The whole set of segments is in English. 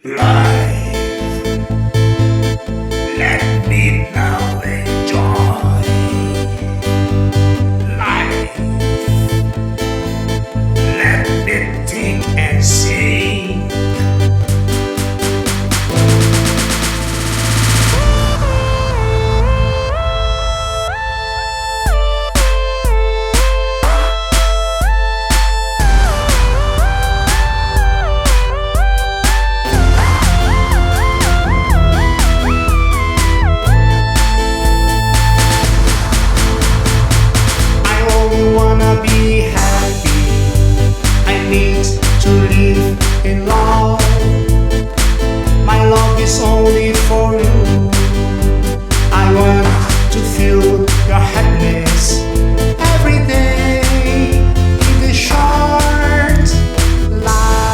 Life, let me now enjoy life. Let me think and sing. Be happy. I need to live in love. My love is only for you. I want to feel your happiness every day in this short life.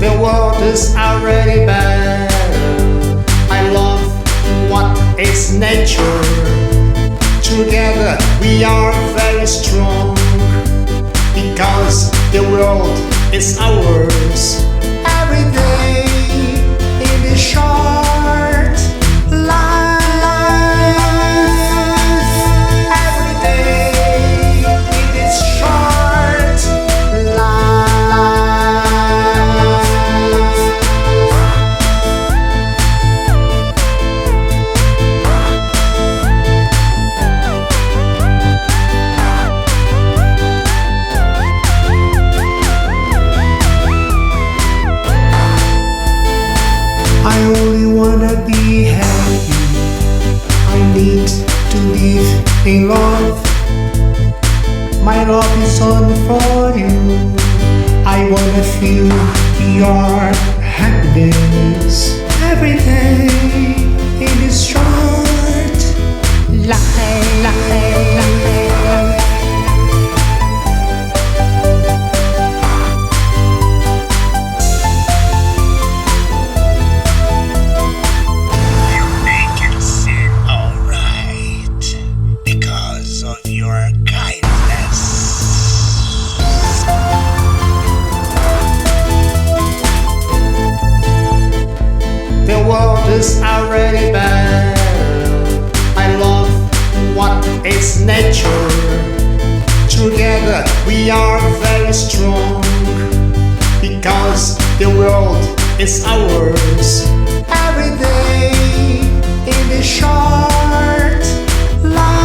The world is already bad. I love what is nature. Together we are very strong, because the world is ours. Every day in this short life. Every day in this short life. I only wanna be happy. I need to live in love. My love is only for you. I wanna feel your happiness every day in this short life. Your kindness. The world is already bad. I love what is nature. Together we are very strong, because the world is ours. Every day in this short life.